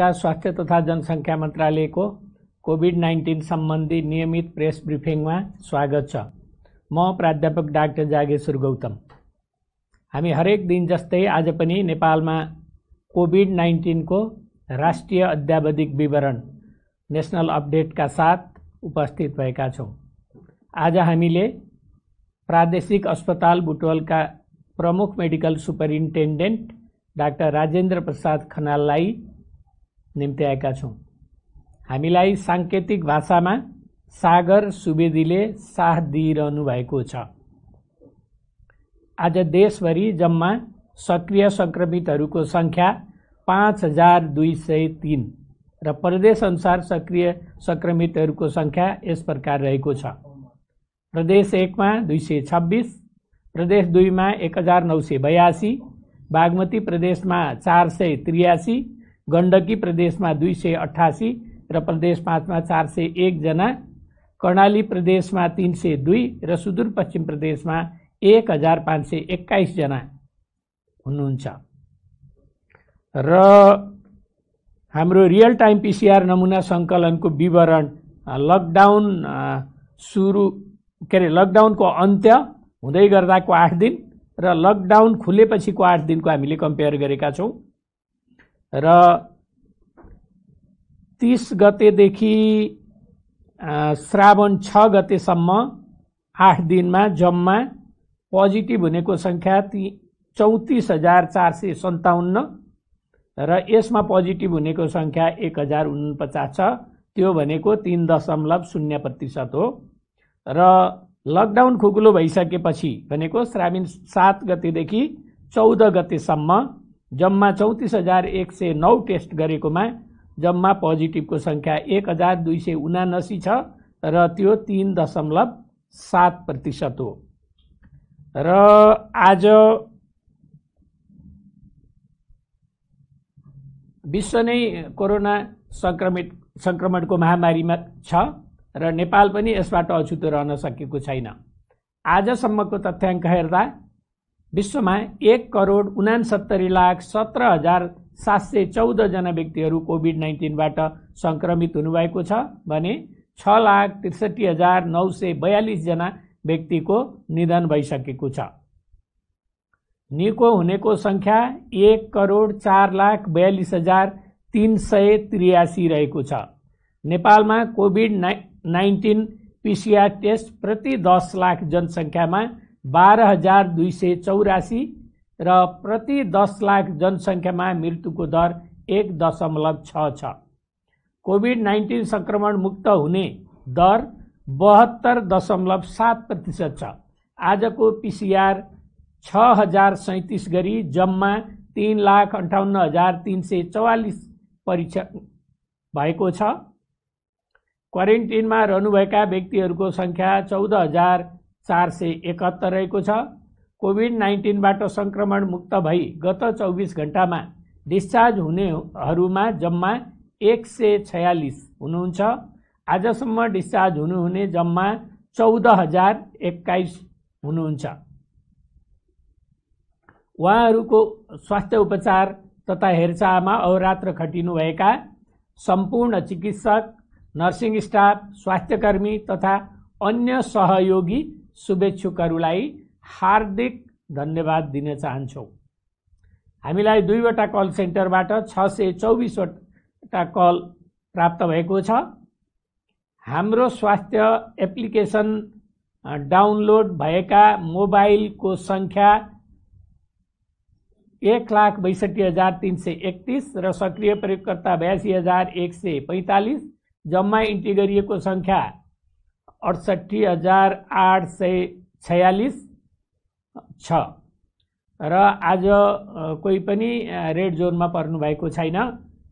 भारतका स्वास्थ्य तथा जनसङ्ख्या मन्त्रालयको कोभिड-19 सम्बन्धी नियमित प्रेस ब्रिफिङमा स्वागत छ। म प्राध्यापक डाक्टर जागेश्वर गौतम। हामी हरेक दिन जस्तै आज पनि नेपालमा कोभिड-19 को राष्ट्रिय अद्यावधिक विवरण नेशनल अपडेटका साथ उपस्थित भएका छौं। आज हामीले प्रादेशिक अस्पताल बुटवलका प्रमुख medical superintendent doctor Rajendra Prasad खनाललाई निम्ति आएका छौं। हामीलाई सांकेतिक भाषामा सागर सुवेदीले साथ दिइरहनु भएको छ। आज देशभरि जम्मा सक्रिय संक्रमितहरूको संख्या 5203 र प्रदेश अनुसार सक्रिय संक्रमितहरूको संख्या यस प्रकार रहेको छ। प्रदेश 1 मा 226, प्रदेश 2 मा 1982, बागमती प्रदेशमा 483, गण्डकी प्रदेशमा 288 र प्रदेश 5 मा 401 जना, कर्णाली प्रदेशमा 302 र सुदूरपश्चिम प्रदेशमा 1521 जना हुनुहुन्छ। र हाम्रो रियल टाइम पीसीआर नमुना संकलनको विवरण लकडाउनको अन्त्य हुँदै गर्दाको 8 दिन र लकडाउन खुलेपछिको 8 दिनको हामीले कम्पेयर गरेका छौं। र 30 गतेदेखि श्रावण 6 गतेसम्म 8 दिनमा जम्मा पोजिटिभ हुनेको संख्या 34457 र यसमा पोजिटिभ हुनेको संख्या 1049 छ। त्यो भनेको 3.0% हो। र लकडाउन खुकुलो भइसकेपछि भनेको श्रावण 7 गतेदेखि 14 गतेसम्म जम्मा 34109 टेस्ट गरेकोमा जम्मा पोजिटिभको संख्या 1279 छ र त्यो 3.7% हो। र आज विश्व नै कोरोना संक्रमणको महामारीमा छ र नेपाल पनि यसबाट अछुतो रहन सकेको छैन। आजसम्मको तथ्याङ्क हेर्दा विश्वमा 1,69,17,714 जना व्यक्तिहरू कोभिड-19 बाट संक्रमित हुनुभएको छ भने 6,63,942 जना व्यक्तिको निधन भइसकेको छ। निको हुनेको संख्या 1,04,42,383 रहेको छ। नेपालमा कोभिड-19 पीसीआर टेस्ट प्रति 10 लाख जनसङ्ख्यामा 12,284 र प्रति 10 लाख जनसङ्ख्यामा मृत्युको दर 1.6 छ। कोभिड-19 संक्रमण मुक्त हुने दर 72.7% छ। आजको पीसीआर 6037 गरी जम्मा 3,58,344 परीक्षण भएको छ। क्वारेन्टिनमा रहनुभएका व्यक्तिहरूको संख्या 14,471 रहेको छ। कोभिड-19 बाट संक्रमण मुक्त भई गत 24 घण्टामा डिस्चार्ज हुनेहरूमा जम्मा 146 हुनुहुन्छ। आजसम्म डिस्चार्ज हुनुहुने जम्मा 14,021 हुनुहुन्छ। उहाँहरूको स्वास्थ्य उपचार तथा हेरचाहमा अहोरात्र खटिनुभएका सम्पूर्ण चिकित्सक, नर्सिङ स्टाफ, स्वास्थ्यकर्मी तथा अन्य सहयोगी शुभेच्छुकहरूलाई हार्दिक धन्यवाद दिन चाहन्छौँ। हामीलाई 2 वटा कल सेन्टरबाट 624 वटा कल प्राप्त भएको छ। हाम्रो स्वास्थ्य एप्लिकेसन डाउनलोड भएका मोबाइलको संख्या 1,62,331 र सक्रिय प्रयोगकर्ता 82,145। जम्मा इन्ट्री गरिएको संख्या 68,846 छ। र आज कोही पनि रेड जोनमा पर्नु भएको छैन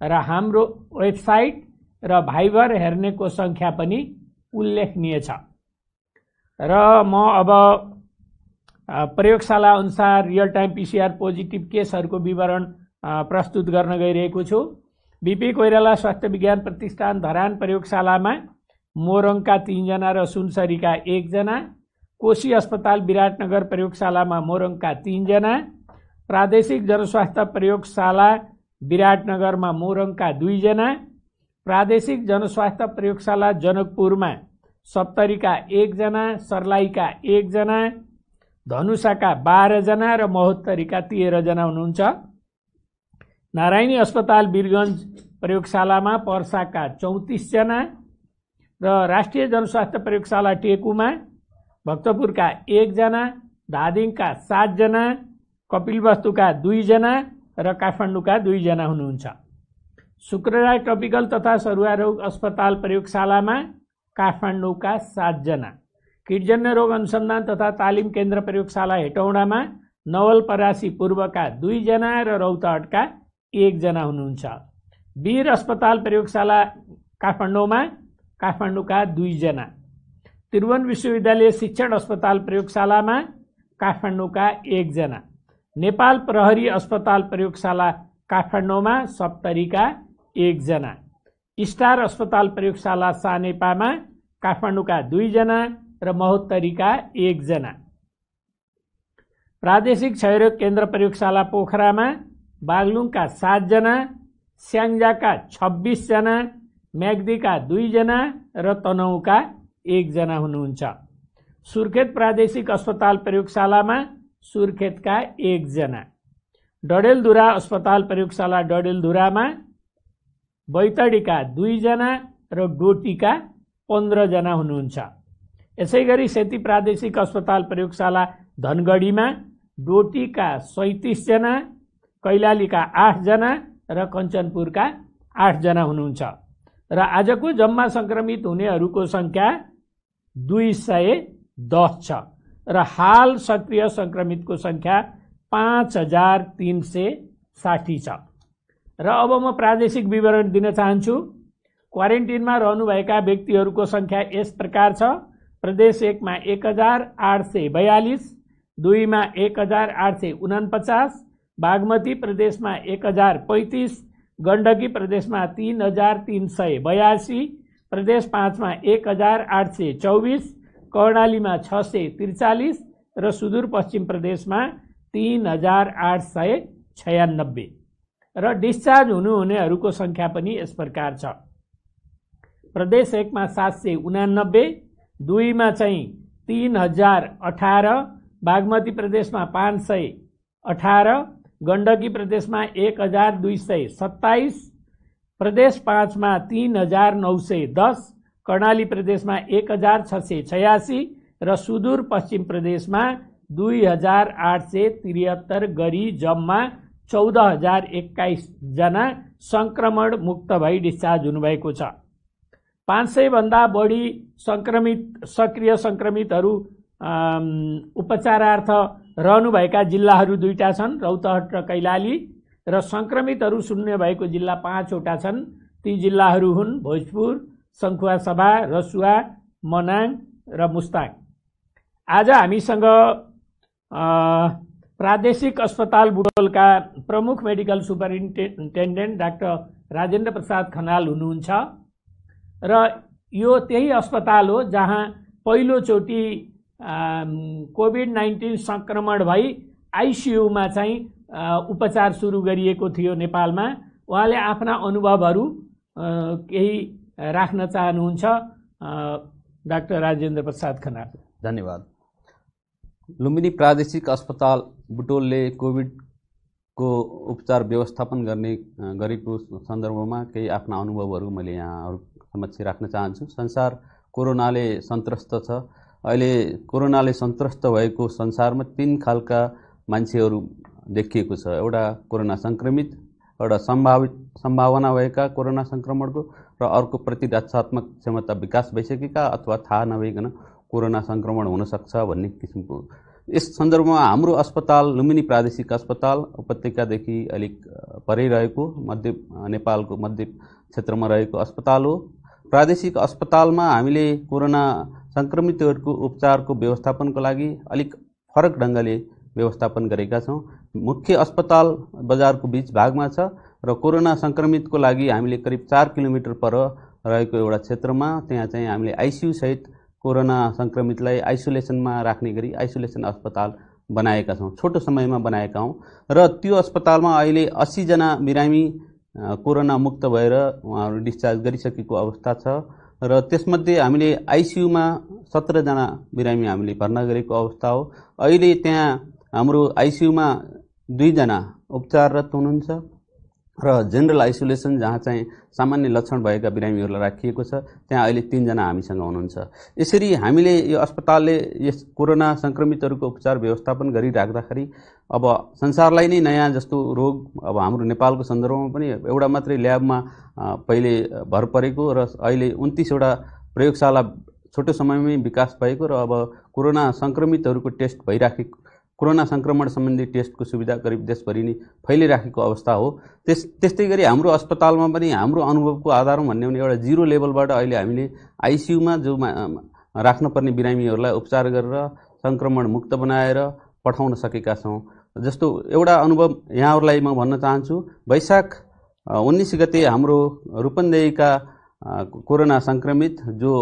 र हाम्रो वेबसाइट र भाइबर हेर्नेको संख्या पनि उल्लेखनीय छ। र म अब प्रयोगशाला अनुसार रियल टाइम पीसीआर पोजिटिभ केसहरूको विवरण प्रस्तुत गर्न गइरहेको छु। बीपी कोइराला स्वास्थ्य विज्ञान प्रतिष्ठान धरान प्रयोगशालामा मोरङका 3 जना र सुनसरीका 1 जना, कोशी अस्पताल विराटनगर प्रयोगशालामा मोरङका 3 जना, प्रादेशिक जनस्वास्थ्य प्रयोगशाला विराटनगरमा मोरङका 2 जना, प्रादेशिक जनस्वास्थ्य प्रयोगशाला जनकपुरमा सप्तरीका 1 जना, सर्लाहीका 1 जना, धनुषाका 12 जना र महोत्तरीका 13 जना हुनुहुन्छ। नारायणी अस्पताल वीरगञ्ज प्रयोगशालामा पर्साका 34 जना र राष्ट्रिय जनस्वास्थ्य प्रयोगशाला टेकुमा भक्तपुरका 1 जना, धादिङका 7 जना, कपिलवस्तुका 2 जना र काठमाडौँका 2 जना हुनुहुन्छ। शुक्रराय ट्रपिकल तथा सरुवा रोग अस्पताल प्रयोगशालामा काठमाडौँका 7 जना, कीटजन्य रोग अनुसन्धान तथा तालिम केन्द्र प्रयोगशाला हेटौडामा नवलपरासी पूर्वका 2 जना र रौतहटका 1 जना हुनुहुन्छ। वीर अस्पताल प्रयोगशाला काठमाडौँमा काठमाडौँका 2 जना, त्रिभुवन विश्वविद्यालय शिक्षण अस्पताल प्रयोगशालामा काठमाडौँका 1 जना, नेपाल प्रहरी अस्पताल प्रयोगशाला काठमाडौँमा सप्तरीका 1 जना, स्टार अस्पताल प्रयोगशाला सानेपामा काठमाडौँका 2 जना र महोत्तरीका 1 जना, प्रादेशिक क्षयरोग केन्द्र प्रयोगशाला पोखरामा बागलुङका 7 जना, स्याङ्जाका 26 जना, म्याग्दीका 2 जना र तनहुँका 1 जना हुनुहुन्छ। सुर्खेत प्रादेशिक अस्पताल प्रयोगशालामा सुर्खेतका 1 जना, डडेलधुरा अस्पताल प्रयोगशाला डडेलधुरामा बैतडीका 2 जना र डोटीका 15 जना हुनुहुन्छ। यसैगरी सेती प्रादेशिक अस्पताल प्रयोगशाला धनगढीमा डोटीका 37 जना, कैलालीका 8 जना र कञ्चनपुरका 8 जना हुनुहुन्छ र आजको जम्मा संक्रमित हुनेहरूको संख्या 210 छ र हाल सक्रिय संक्रमितको संख्या 5360 छ। र अब म प्रादेशिक विवरण दिन चाहन्छु। क्वारेन्टिनमा रहनुभएका व्यक्तिहरूको संख्या यस प्रकार छ। प्रदेश 1 मा 1842, 2 मा 1849, बागमती प्रदेशमा 1035, गण्डकी प्रदेशमा 3382, प्रदेश 5 मा 1824, कर्णालीमा 643 र सुदूरपश्चिम प्रदेशमा 3896 र डिस्चार्ज हुनुहुनेहरूको संख्या पनि यस प्रकार छ। प्रदेश 1 मा 789, 2 मा चाहिँ 3018, बागमती प्रदेशमा 518, गण्डकी प्रदेशमा 1227, प्रदेश 5 मा 3910, कर्णाली प्रदेशमा 1686 र सुदूरपश्चिम प्रदेशमा 2873 गरी जम्मा 14021 जना संक्रमण मुक्त भई डिस्चार्ज हुनुभएको छ। 500 भन्दा बढी सक्रिय संक्रमितहरू उपचारार्थ रहनुभएका जिल्लाहरू 2टा छन्, रौतहट र कैलाली, र संक्रमितहरू शून्य भएको जिल्ला 5 वटा छन्। ती जिल्लाहरू हुन् भोजपुर, सङ्खुवासभा, रसुवा, मनाङ र मुस्ताङ। आज हामीसँग प्रादेशिक अस्पताल बुटोलका प्रमुख medical superintendent doctor Rajendra Prasad Khanal हुनुहुन्छ र यो त्यही अस्पताल हो जहाँ पहिलोचोटि कोभिड-19 संक्रमण भई आइसियुमा चाहिँ उपचार सुरु गरिएको थियो नेपालमा। उहाँले आफ्ना अनुभवहरू केही राख्न चाहनुहुन्छ। डाक्टर राजेन्द्र प्रसाद खनाल। धन्यवाद। लुम्बिनी प्रादेशिक अस्पताल बुटोलले कोभिडको उपचार व्यवस्थापन गरेको सन्दर्भमा केही आफ्ना अनुभवहरू मैले यहाँहरू समक्ष राख्न चाहन्छु। संसार कोरोनाले सन्त्रस्त छ। अहिले कोरोनाले सन्त्रस्त भएको संसारमा 3 खालका मान्छेहरू देखिएको छ। एउटा कोरोना संक्रमित, एउटा सम्भावना भएका कोरोना संक्रमणको, र अर्को प्रतिरक्षात्मक क्षमता विकास भइसकेका अथवा थाहा नभइकन कोरोना संक्रमण हुन सक्छ भन्ने किसिमको। यस सन्दर्भमा हाम्रो अस्पताल लुम्बिनी प्रादेशिक अस्पताल उपत्यकादेखि अलिक परै रहेको नेपालको मध्य क्षेत्रमा रहेको अस्पताल हो। प्रादेशिक अस्पतालमा हामीले कोरोना संक्रमितहरूको उपचारको व्यवस्थापनको लागि अलिक फरक ढङ्गले व्यवस्थापन गरेका छौँ। मुख्य अस्पताल बजारको बीच भागमा छ र कोरोना संक्रमितको लागि हामीले करिब 4 किलोमिटर पर रहेको एउटा क्षेत्रमा त्यहाँ चाहिँ हामीले आइसियु सहित कोरोना संक्रमितलाई आइसोलेसनमा राख्ने गरी आइसोलेसन अस्पताल बनाएका छौँ, छोटो समयमा बनाएका हौँ। र त्यो अस्पतालमा अहिले 80 जना बिरामी कोरोना मुक्त भएर उहाँहरू डिस्चार्ज गरिसकेको अवस्था छ। र त्यसमध्ये हामीले आइसियुमा 17 जना बिरामी हामीले भर्ना गरेको अवस्था हो। अहिले त्यहाँ हाम्रो आइसियुमा 2 जना उपचाररत हुनुहुन्छ र जेनरल आइसोलेसन जहाँ चाहिँ सामान्य लक्षण भएका बिरामीहरूलाई राखिएको छ त्यहाँ अहिले 3 जना हामीसँग हुनुहुन्छ। यसरी हामीले यो अस्पतालले यस कोरोना सङ्क्रमितहरूको उपचार व्यवस्थापन गरिराख्दाखेरि अब संसारलाई नै नयाँ जस्तो रोग अब हाम्रो नेपालको सन्दर्भमा पनि एउटा मात्रै ल्याबमा पहिले भर परेको र अहिले 29 वटा प्रयोगशाला छोटो समयमै विकास भएको र अब कोरोना सङ्क्रमितहरूको टेस्ट भइराखेको, कोरोना सङ्क्रमण सम्बन्धी टेस्टको सुविधा करिब देशभरि नै फैलिराखेको अवस्था हो। त्यस्तै गरी हाम्रो अस्पतालमा पनि हाम्रो अनुभवको आधारमा भन्ने भने एउटा 0 लेभलबाट अहिले हामीले आइसियुमा जो राख्नुपर्ने बिरामीहरूलाई उपचार गरेर सङ्क्रमण मुक्त बनाएर पठाउन सकेका छौँ। जस्तो एउटा अनुभव यहाँहरूलाई म भन्न चाहन्छु। वैशाख 19 गते हाम्रो रूपन्देहीका कोरोना सङ्क्रमित जो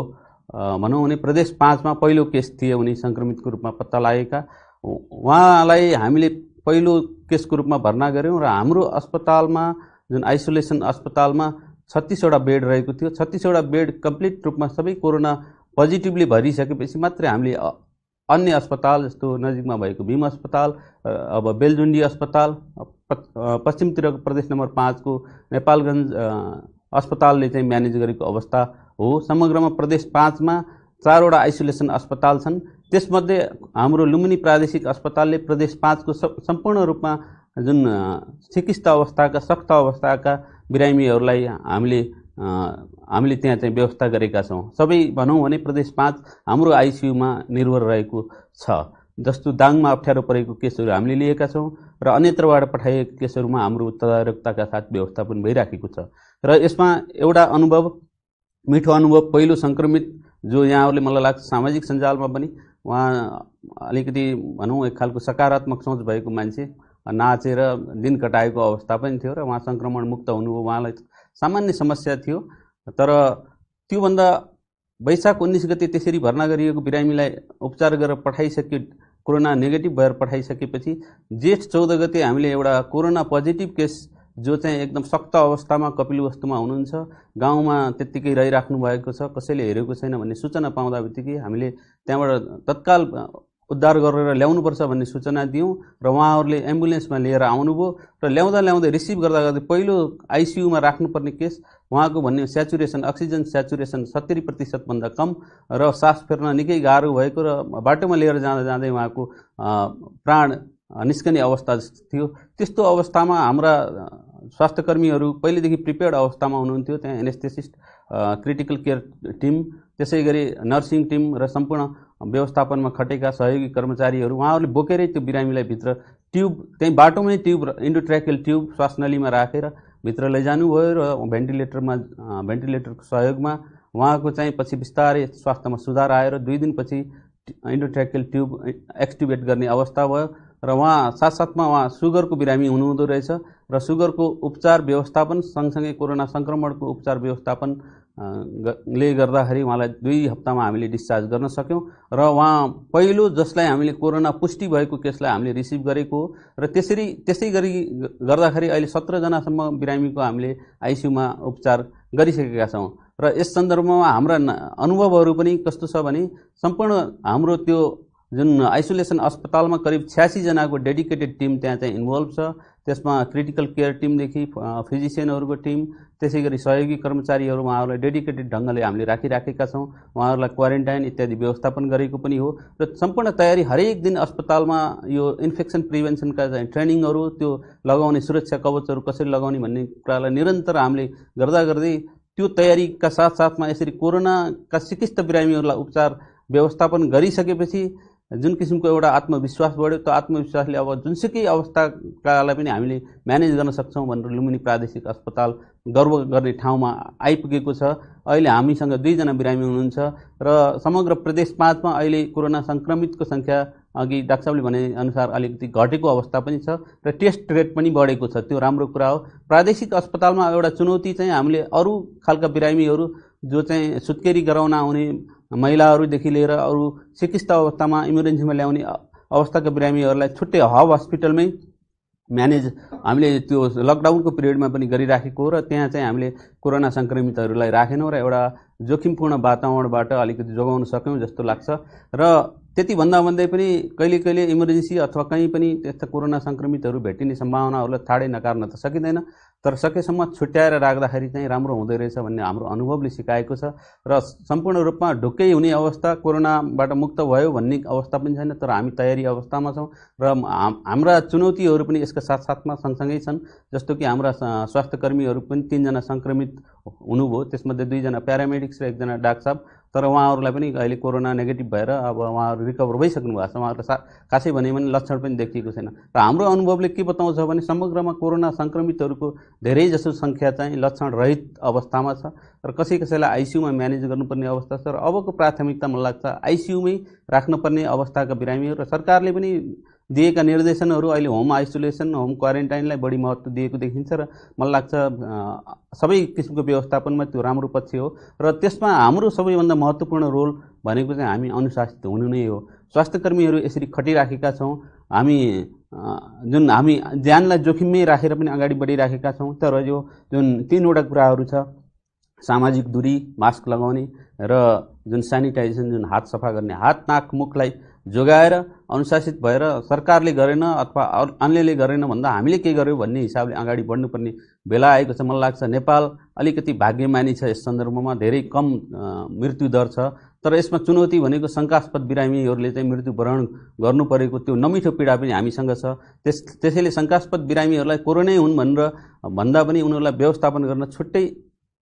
भनौँ भने प्रदेश 5 मा पहिलो केस थिए, उनी सङ्क्रमितको रूपमा पत्ता लागेका, उहाँलाई हामीले पहिलो केसको रूपमा भर्ना गऱ्यौँ र हाम्रो अस्पतालमा जुन आइसोलेसन अस्पतालमा 36 वटा बेड रहेको थियो। 36 वटा बेड कम्प्लिट रूपमा सबै कोरोना पोजिटिभली भरिसकेपछि मात्रै हामीले अन्य अस्पताल जस्तो नजिकमा भएको भीम अस्पताल, अब बेलजुन्डी अस्पताल, पश्चिमतिरको प्रदेश नम्बर 5 को नेपालगञ्ज अस्पतालले चाहिँ म्यानेज गरेको अवस्था हो। समग्रमा प्रदेश 5 मा 4 वटा आइसोलेसन अस्पताल छन्। त्यसमध्ये हाम्रो लुम्बिनी प्रादेशिक अस्पतालले प्रदेश 5 को सम्पूर्ण रूपमा जुन चिकित्सा अवस्थाका सक्त अवस्थाका बिरामीहरूलाई हामीले त्यहाँ चाहिँ व्यवस्था गरेका छौँ। सबै भनौँ भने प्रदेश 5 हाम्रो आइसियुमा निर्भर रहेको छ। जस्तो दाङमा अप्ठ्यारो परेको केसहरू हामीले लिएका छौँ र अन्यत्रबाट पठाइएका केसहरूमा हाम्रो तदारुकताका साथ व्यवस्थापन भइराखेको छ। र यसमा एउटा अनुभव, मिठो अनुभव, पहिलो सङ्क्रमित जो यहाँहरूले मलाई लाग्छ सामाजिक सञ्जालमा पनि उहाँ अलिकति भनौँ एक खालको सकारात्मक सोच भएको मान्छे, नाचेर दिन कटाएको अवस्था पनि थियो र उहाँ सङ्क्रमण मुक्त हुनुभयो। उहाँलाई सामान्य समस्या थियो, तर त्योभन्दा वैशाख 19 गते त्यसरी भर्ना गरिएको बिरामीलाई उपचार गरेर पठाइसके, कोरोना नेगेटिभ भएर पठाइसकेपछि जेठ 14 गते हामीले एउटा कोरोना पोजिटिभ केस जो चाहिँ एकदम सक्त अवस्थामा कपिलवस्तुमा हुनुहुन्छ, गाउँमा त्यत्तिकै रहिराख्नु भएको छ, कसैले हेरेको छैन भन्ने सूचना पाउँदा बित्तिकै हामीले त्यहाँबाट तत्काल उद्धार गरेर ल्याउनुपर्छ भन्ने सूचना दियौँ र उहाँहरूले एम्बुलेन्समा लिएर आउनुभयो र ल्याउँदै रिसिभ गर्दा पहिलो आइसियुमा राख्नुपर्ने केस उहाँको भन्ने स्याचुरेसन, अक्सिजन स्याचुरेसन 70% भन्दा कम र सास फेर्न निकै गाह्रो भएको र बाटोमा लिएर जाँदै उहाँको प्राण निस्कने अवस्था थियो। त्यस्तो अवस्थामा हाम्रा स्वास्थ्यकर्मीहरू पहिलेदेखि प्रिपेयर्ड अवस्थामा हुनुहुन्थ्यो। त्यहाँ एनेस्थेसिस्ट, क्रिटिकल केयर टिम, त्यसै गरी नर्सिङ टिम र सम्पूर्ण व्यवस्थापनमा खटेका सहयोगी कर्मचारीहरू उहाँहरूले बोकेरै त्यो बिरामीलाई भित्र ट्युब, त्यहीँ बाटोमै ट्युब, इन्डोट्र्याकियल ट्युब श्वासनलीमा राखेर भित्र लैजानुभयो र भेन्टिलेटरको सहयोगमा उहाँको चाहिँ पछि बिस्तारै स्वास्थ्यमा सुधार आएर 2 दिनपछि इन्डोट्र्याकियल ट्युब एक्सट्युबेट गर्ने अवस्था भयो र उहाँ साथसाथमा उहाँ सुगरको बिरामी हुनुहुँदो रहेछ र सुगरको उपचार व्यवस्थापन सँगसँगै कोरोना सङ्क्रमणको उपचार व्यवस्थापन ले गर्दाखेरि उहाँलाई 2 हप्तामा हामीले डिस्चार्ज गर्न सक्यौँ र उहाँ पहिलो जसलाई हामीले कोरोना पुष्टि भएको केसलाई हामीले रिसिभ गरेको हो र त्यसै गरी गर्दाखेरि अहिले 17 जनासम्म बिरामीको हामीले आइसियुमा उपचार गरिसकेका छौँ। र यस सन्दर्भमा हाम्रा अनुभवहरू पनि कस्तो छ भने सम्पूर्ण हाम्रो त्यो जुन आइसोलेसन अस्पतालमा करिब 86 जनाको डेडिकेटेड टिम त्यहाँ चाहिँ इन्भल्भ छ। त्यसमा क्रिटिकल केयर टिमदेखि फिजिसियनहरूको टिम, त्यसै गरी सहयोगी कर्मचारीहरू उहाँहरूलाई डेडिकेटेड ढङ्गले हामीले राखिराखेका छौँ। उहाँहरूलाई क्वारेन्टाइन इत्यादि व्यवस्थापन गरेको पनि हो र सम्पूर्ण तयारी हरेक दिन अस्पतालमा यो इन्फेक्सन प्रिभेन्सनका चाहिँ ट्रेनिङहरू, त्यो लगाउने सुरक्षा कवचहरू कसरी लगाउने भन्ने कुरालाई निरन्तर हामीले गर्दै त्यो तयारीका साथसाथमा यसरी कोरोनाका सिकिस्त बिरामीहरूलाई उपचार व्यवस्थापन गरिसकेपछि जुन किसिमको एउटा आत्मविश्वास बढ्यो, त्यो आत्मविश्वासले अब जुनसुकै अवस्थाकालाई पनि हामीले म्यानेज गर्न सक्छौँ भनेर लुम्बिनी प्रादेशिक अस्पताल गर्व गर्ने ठाउँमा आइपुगेको छ। अहिले हामीसँग 2 जना बिरामी हुनुहुन्छ र समग्र प्रदेश 5 मा अहिले कोरोना सङ्क्रमितको सङ्ख्या अघि डाक्टर साहबले भने अनुसार अलिकति घटेको अवस्था पनि छ र टेस्ट रेट पनि बढेको छ। त्यो राम्रो कुरा हो। प्रादेशिक अस्पतालमा एउटा चुनौती चाहिँ हामीले अरू खालका बिरामीहरू जो चाहिँ सुत्केरी गराउन आउने महिलाहरूदेखि लिएर अरू चिकित्सा अवस्थामा इमर्जेन्सीमा ल्याउने अवस्थाका बिरामीहरूलाई छुट्टै हब हस्पिटलमै म्यानेज हामीले त्यो लकडाउनको पिरियडमा पनि गरिराखेको हो र त्यहाँ चाहिँ हामीले कोरोना सङ्क्रमितहरूलाई राखेनौँ र एउटा जोखिमपूर्ण वातावरणबाट अलिकति जोगाउन सक्यौँ जस्तो लाग्छ। र त्यति भन्दा भन्दै पनि कहिले कहिले इमर्जेन्सी अथवा कहीँ पनि त्यस्ता कोरोना सङ्क्रमितहरू भेटिने सम्भावनाहरूलाई ठाडै नकार्न त सकिँदैन, तर सकेसम्म छुट्याएर राख्दाखेरि चाहिँ राम्रो हुँदै रहेछ भन्ने हाम्रो अनुभवले सिकाएको छ। र सम्पूर्ण रूपमा ढुक्कै हुने अवस्था, कोरोनाबाट मुक्त भयो भन्ने अवस्था पनि छैन, तर हामी तयारी अवस्थामा छौँ र हाम्रा चुनौतीहरू पनि यसका साथसाथमा सँगसँगै छन्। जस्तो कि हाम्रा स्वास्थ्यकर्मीहरू पनि 3 जना सङ्क्रमित हुनुभयो, त्यसमध्ये 2 जना प्यारामेडिक्स र 1 जना डाक्टर साहब, तर उहाँहरूलाई पनि अहिले कोरोना नेगेटिभ भएर अब उहाँहरू रिकभर भइसक्नु भएको छ। उहाँहरूलाई खासै भने पनि लक्षण पनि देखिएको छैन। र हाम्रो अनुभवले के बताउँछ भने समग्रमा कोरोना सङ्क्रमितहरूको धेरैजसो सङ्ख्या चाहिँ लक्षण रहित अवस्थामा छ र कसैलाई आइसियुमा म्यानेज गर्नुपर्ने अवस्था छ। र अबको प्राथमिकता मलाई लाग्छ आइसियुमै राख्नुपर्ने अवस्थाका बिरामीहरू, र सरकारले पनि दिएका निर्देशनहरू अहिले होम आइसोलेसन, होम क्वारेन्टाइनलाई बढी महत्त्व दिएको देखिन्छ र मलाई लाग्छ सबै किसिमको व्यवस्थापनमा त्यो राम्रो पक्ष हो। र त्यसमा हाम्रो सबैभन्दा महत्त्वपूर्ण रोल भनेको चाहिँ हामी अनुशासित हुनु नै हो। स्वास्थ्यकर्मीहरू यसरी खटिराखेका छौँ, हामी ज्यानलाई जोखिममै राखेर पनि अगाडि बढिराखेका छौँ, तर यो जुन 3वटा कुराहरू छ, सामाजिक दूरी, मास्क लगाउने र जुन सेनिटाइजेसन, जुन हात सफा गर्ने, हात नाक मुखलाई जोगाएर अनुशासित भएर सरकारले गरेन अथवा अन्यले गरेन भन्दा हामीले के गर्यौँ भन्ने हिसाबले अगाडि बढ्नुपर्ने बेला आएको छ। मलाई लाग्छ नेपाल अलिकति भाग्यमानी छ यस सन्दर्भमा, धेरै कम मृत्युदर छ। तर यसमा चुनौती भनेको शङ्कास्पद बिरामीहरूले चाहिँ मृत्युवरण गर्नु परेको त्यो नमिठो पीडा पनि हामीसँग छ। त्यसैले शङ्कास्पद बिरामीहरूलाई कोरोनै हुन् भनेर भन्दा पनि उनीहरूलाई व्यवस्थापन गर्न छुट्टै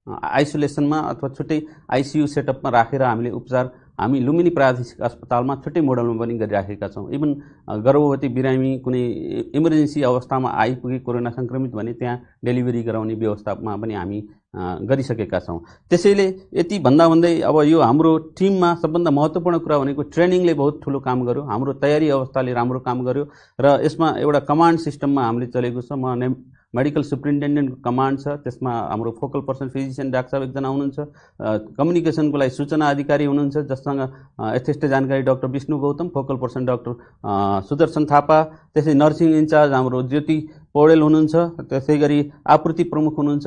आइसोलेसनमा अथवा छुट्टै आइसियु सेटअपमा राखेर हामीले उपचार हामी लुम्बिनी प्रादेशिक अस्पतालमा छुट्टै मोडलमा पनि गरिराखेका छौँ। इभन गर्भवती बिरामी कुनै इमर्जेन्सी अवस्थामा आइपुगे कोरोना सङ्क्रमित भने त्यहाँ डेलिभरी गराउने व्यवस्थामा पनि हामी गरिसकेका छौँ। त्यसैले यति भन्दा भन्दै अब यो हाम्रो टिममा सबभन्दा महत्त्वपूर्ण कुरा भनेको ट्रेनिङले बहुत ठुलो काम गर्यो, हाम्रो तयारी अवस्थाले राम्रो काम गर्यो र यसमा एउटा कमान्ड सिस्टममा हामीले चलेको छ। म मेडिकल सुप्रिन्टेन्डेन्टको कमान्ड छ, त्यसमा हाम्रो फोकल पर्सन फिजिसियन डाक्टर साहब 1 जना हुनुहुन्छ, कम्युनिकेसनको लागि सूचना अधिकारी हुनुहुन्छ जससँग यथेष्ट जानकारी doctor Vishnu Gautam, focal person doctor Sudarshan Thapa, त्यसै नर्सिङ इन्चार्ज हाम्रो ज्योति पौडेल हुनुहुन्छ, त्यसै गरी आपूर्ति प्रमुख हुनुहुन्छ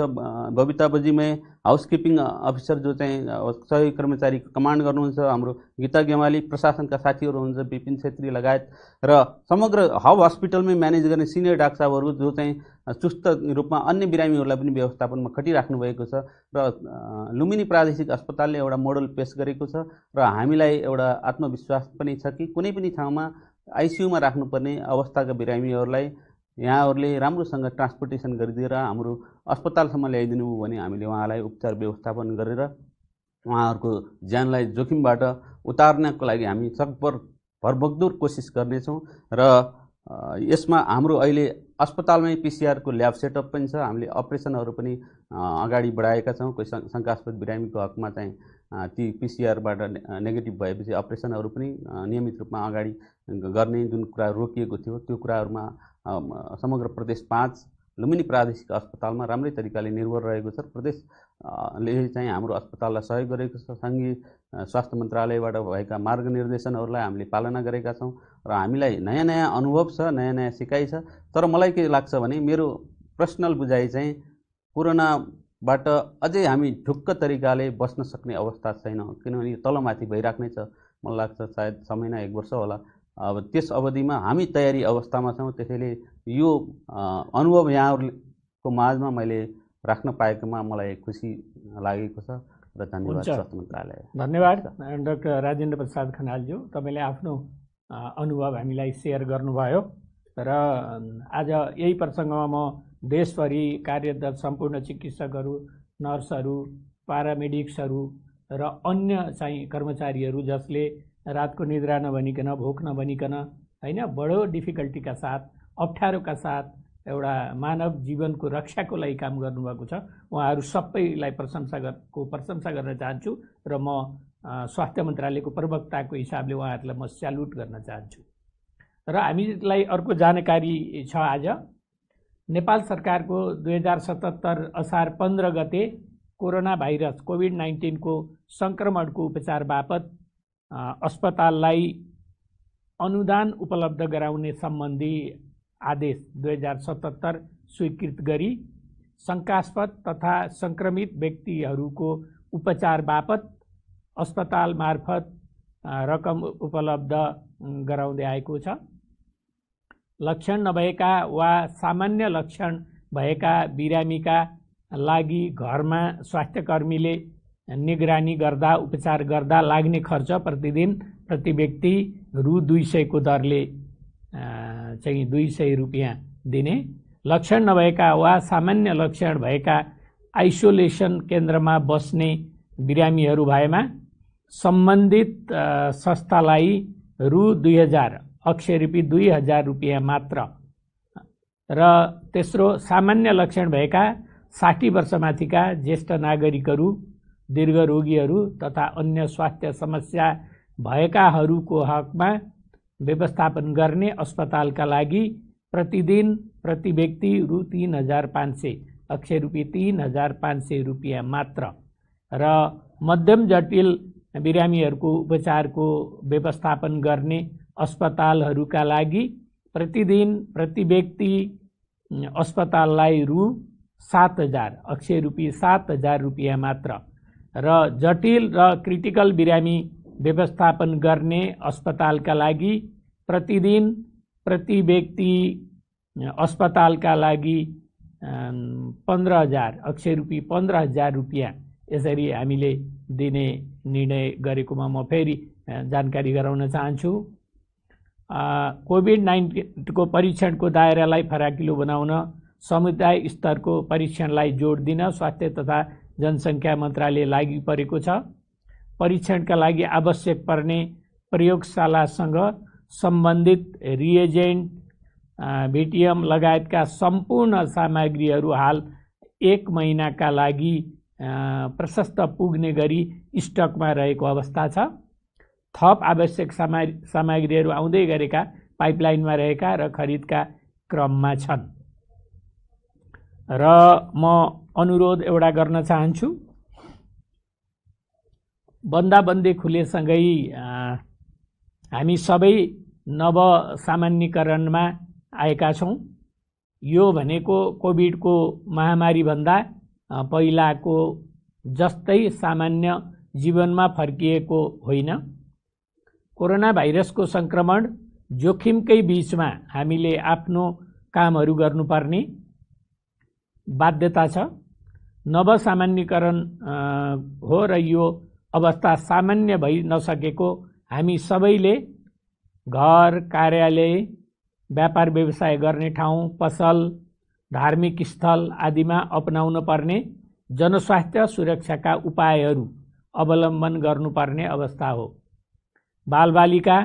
बबिता बजिमय, हाउसकिपिङ अफिसर जो चाहिँ सहयोगी कर्मचारी कमान्ड गर्नुहुन्छ हाम्रो गीता गेमाली, प्रशासनका साथीहरू हुनुहुन्छ विपिन छेत्री लगायत, र समग्र हब हस्पिटलमै म्यानेज गर्ने सिनियर डाक्टर साहबहरू जो चाहिँ चुस्त रूपमा अन्य बिरामीहरूलाई पनि व्यवस्थापनमा खटिराख्नु भएको छ। र लुम्बिनी प्रादेशिक अस्पतालले एउटा मोडल पेश गरेको छ र हामीलाई एउटा आत्मविश्वास पनि छ कि कुनै पनि ठाउँमा आइसियुमा राख्नुपर्ने अवस्थाका बिरामीहरूलाई यहाँहरूले राम्रोसँग ट्रान्सपोर्टेसन गरिदिएर हाम्रो अस्पतालसम्म ल्याइदिनु भयो भने हामीले उहाँलाई उपचार व्यवस्थापन गरेर उहाँहरूको ज्यानलाई जोखिमबाट उतार्नको लागि हामी सकभर भरबगदुर कोसिस गर्नेछौँ। र यसमा हाम्रो अहिले अस्पतालमै पिसिआरको ल्याब सेटअप पनि छ, हामीले अपरेसनहरू पनि अगाडि बढाएका छौँ। कोही शङ्कास्पद बिरामीको हकमा चाहिँ ती पिसिआरबाट नेगेटिभ भएपछि अपरेसनहरू पनि नियमित रूपमा अगाडि गर्ने जुन कुरा रोकिएको थियो त्यो कुराहरूमा समग्र प्रदेश 5 लुम्बिनी प्रादेशिक अस्पतालमा राम्रै तरिकाले निर्भर रहेको छ। प्रदेशले चाहिँ हाम्रो अस्पताललाई सहयोग गरेको छ, सङ्घीय स्वास्थ्य मन्त्रालयबाट भएका मार्गनिर्देशनहरूलाई हामीले पालना गरेका छौँ र हामीलाई नयाँ नयाँ अनुभव छ, नयाँ नयाँ सिकाइ छ। तर मलाई के लाग्छ भने मेरो पर्सनल बुझाइ चाहिँ कोरोनाबाट अझै हामी ढुक्क तरिकाले बस्न सक्ने अवस्था छैन, किनभने यो तलमाथि भइराख्नै छ। मलाई लाग्छ सायद 6 महिना 1 वर्ष होला। अब त्यस अवधिमा हामी तयारी अवस्थामा छौँ। त्यसैले यो अनुभव यहाँहरूको माझमा मैले राख्न पाएकोमा मलाई खुसी लागेको छ र धन्यवाद स्वास्थ्य मन्त्रालय। धन्यवाद डाक्टर राजेन्द्र प्रसाद खनालज्यू, तपाईँले आफ्नो अनुभव हामीलाई सेयर गर्नुभयो र आज यही प्रसङ्गमा म देशभरि कार्यरत सम्पूर्ण चिकित्सकहरू, नर्सहरू, प्यारामेडिक्सहरू र अन्य चाहिँ कर्मचारीहरू जसले रातको निद्रा नभनिकन, भोक नभनिकन हैन बडो डिफिकल्टीका साथ, अप्ठ्यारोका साथ एउटा मानव जीवनको रक्षाको लागि काम गर्नुभएको छ, उहाँहरू सबैलाई प्रशंसा गर्न चाहन्छु र म स्वास्थ्य मन्त्रालयको प्रवक्ताको हिसाबले उहाँहरूलाई म स्यालुट गर्न चाहन्छु। र हामीलाई अर्को जानकारी छ, आज नेपाल सरकारको 2077 असार 15 गते कोरोना भाइरस कोभिड-19 को सङ्क्रमणको उपचार बापत अस्पताललाई अनुदान उपलब्ध गराउने सम्बन्धी आदेश 2077 स्वीकृत गरी शङ्कास्पद तथा संक्रमित व्यक्तिहरूको उपचार बापत अस्पताल मार्फत रकम उपलब्ध गराउँदै आएको छ। लक्षण नभएका वा सामान्य लक्षण भएका बिरामीका लागि घरमा स्वास्थ्यकर्मीले निगरानी गर्दा उपचार गर्दा लाग्ने खर्च प्रतिदिन प्रति व्यक्ति रु 200 को दरले चाहिँ 200 रुपियाँ दिने। लक्षण नभएका वा सामान्य लक्षण भएका आइसोलेसन केन्द्रमा बस्ने बिरामीहरू भएमा सम्बन्धित संस्थालाई रु 2000 अक्षय रूपी 2000 रुपियाँ मात्र र तेस्रो सामान्य लक्षण भएका 60 वर्षमाथिका ज्येष्ठ नागरिकहरू, दीर्घ रोगीहरू तथा अन्य स्वास्थ्य समस्या भएकाहरूको हकमा व्यवस्थापन गर्ने अस्पतालका लागि प्रतिदिन प्रति व्यक्ति रु 3500 अक्षय रूपी 3500 रुपियाँ मात्र र मध्यम जटिल बिरामीहरूको उपचारको व्यवस्थापन गर्ने अस्पतालहरूका लागि प्रतिदिन प्रति व्यक्ति अस्पताललाई रु 7000 अक्षय रूपी 7000 रुपियाँ मात्र र जटिल र क्रिटिकल बिरामी व्यवस्थापन गर्ने अस्पतालका लागि प्रतिदिन प्रति व्यक्ति अस्पतालका लागि 15000 अक्षय रूपी 15000 रुपियाँ यसरी हामीले दिने निर्णय गरेकोमा म फेरि जानकारी गराउन चाहन्छु। कोभिड-19 को परीक्षणको दायरालाई फराकिलो बनाउन समुदाय स्तरको परीक्षणलाई जोड दिन स्वास्थ्य तथा जनसङ्ख्या मन्त्रालय लागि परेको छ। परीक्षणका लागि आवश्यक पर्ने प्रयोगशालासँग सम्बन्धित रिएजेन्ट, भिटिएम लगायतका सम्पूर्ण सामग्रीहरू हाल 1 महिनाका लागि प्रशस्त पुग्ने गरी स्टकमा रहेको अवस्था छ। थप आवश्यक सामग्रीहरू आउँदै गरेका पाइपलाइनमा रहेका र खरिदका क्रममा छन् र म अनुरोध एउटा गर्न चाहन्छु। बन्दाबन्दी खुलेसँगै हामी सबै नव सामान्यीकरणमा आएका छौँ। यो भनेको कोभिडको महामारीभन्दा पहिलाको जस्तै सामान्य जीवनमा फर्किएको होइन। कोरोना भाइरसको संक्रमण जोखिमकै बीचमा हामीले आफ्नो कामहरू गर्नुपर्ने बाध्यता छ। नव सामान्यीकरण हो र यो अवस्था सामान्य भइ नसकेको हामी सबैले घर, कार्यालय, व्यापार व्यवसाय गर्ने ठाउँ, पसल, धार्मिक स्थल आदिमा अपनाउन पर्ने जनस्वास्थ्य सुरक्षाका उपायहरू अवलम्बन गर्नुपर्ने अवस्था हो। बालबालिका,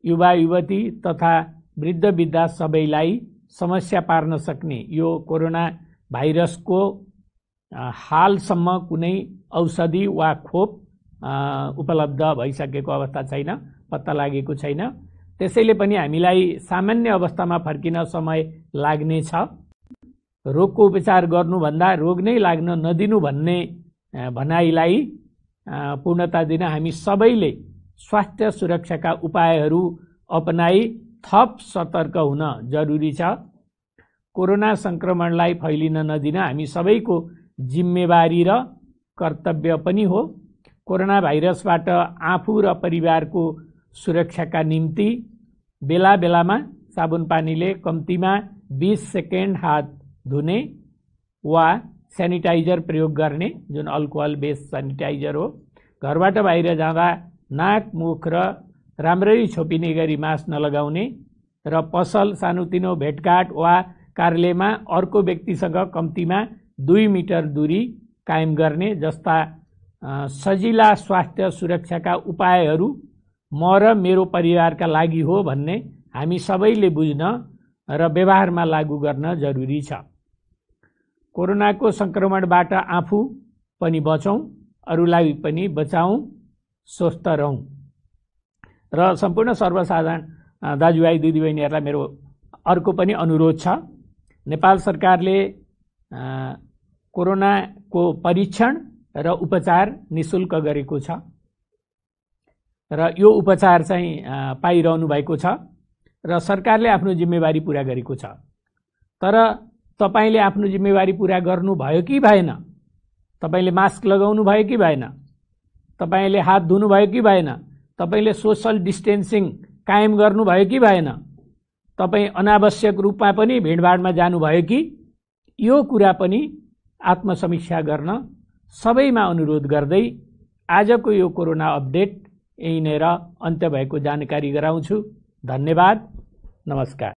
युवा युवती तथा वृद्ध वृद्धा सबैलाई समस्या पार्न सक्ने यो कोरोना भाइरसको हालसम्म कुनै औषधि वा खोप उपलब्ध भइसकेको अवस्था छैन, पत्ता लागेको छैन। त्यसैले पनि हामीलाई सामान्य अवस्थामा फर्किन समय लाग्नेछ। रोगको उपचार गर्नुभन्दा रोग नै लाग्न नदिनु भन्ने भनाइलाई पूर्णता दिन हामी सबैले स्वास्थ्य सुरक्षाका उपायहरू अपनाई थप सतर्क हुन जरुरी छ। कोरोना संक्रमणलाई फैलिन नदिन हामी सबैको जिम्मेवारी र कर्तव्य पनि हो। कोरोना भाइरसबाट आफू र परिवारको सुरक्षाका निम्ति बेला बेलामा साबुन पानीले कम्तीमा 20 सेकेन्ड हात धुने वा सेनिटाइजर प्रयोग गर्ने, जुन अल्कोहल बेस्ड सेनिटाइजर हो। घरबाट बाहिर जाँदा नाक, मुख र राम्ररी छोपिने गरी मास्क नलगाउने र पसल, सानोतिनो भेटघाट वा कार्यालयमा अर्को व्यक्तिसँग कम्तीमा 2 मिटर दूरी कायम गर्ने जस्ता सजिला स्वास्थ्य सुरक्षाका उपायहरू म र मेरो परिवारका लागि हो भन्ने हामी सबैले बुझ्न र व्यवहारमा लागू गर्न जरुरी छ। कोरोनाको संक्रमणबाट आफू पनि बचौं, अरूलाई पनि बचाऊं, स्वस्थ रहौं। र सम्पूर्ण सर्वसाधारण दाजुभाइ दिदीबहिनीहरूलाई मेरो अर्को पनि अनुरोध छ। नेपाल सरकारले कोरोनाको परीक्षण र उपचार निशुल्क गरेको छ। र यो उपचार चाहिँ पाइरहनु भएको छ र सरकारले आफ्नो जिम्मेवारी पुरा गरेको छ। तर तपाईले आफ्नो जिम्मेवारी पुरा गर्नुभयो कि भएन? तपाईले मास्क लगाउनु भयो कि भएन? तपाईले हात धुनु भयो कि भएन? तपाईले सोशल डिस्टेन्सिङ कायम गर्नुभयो कि भएन? तपाई अनावश्यक रूपमा पनि भिडभाडमा जानुभयो कि? यो कुरा पनि आत्मसमीक्षा गर्न सबैमा अनुरोध गर्दै आजको यो कोरोना अपडेट यहीँनेर अन्त्य भएको जानकारी गराउँछु। धन्यवाद, नमस्कार।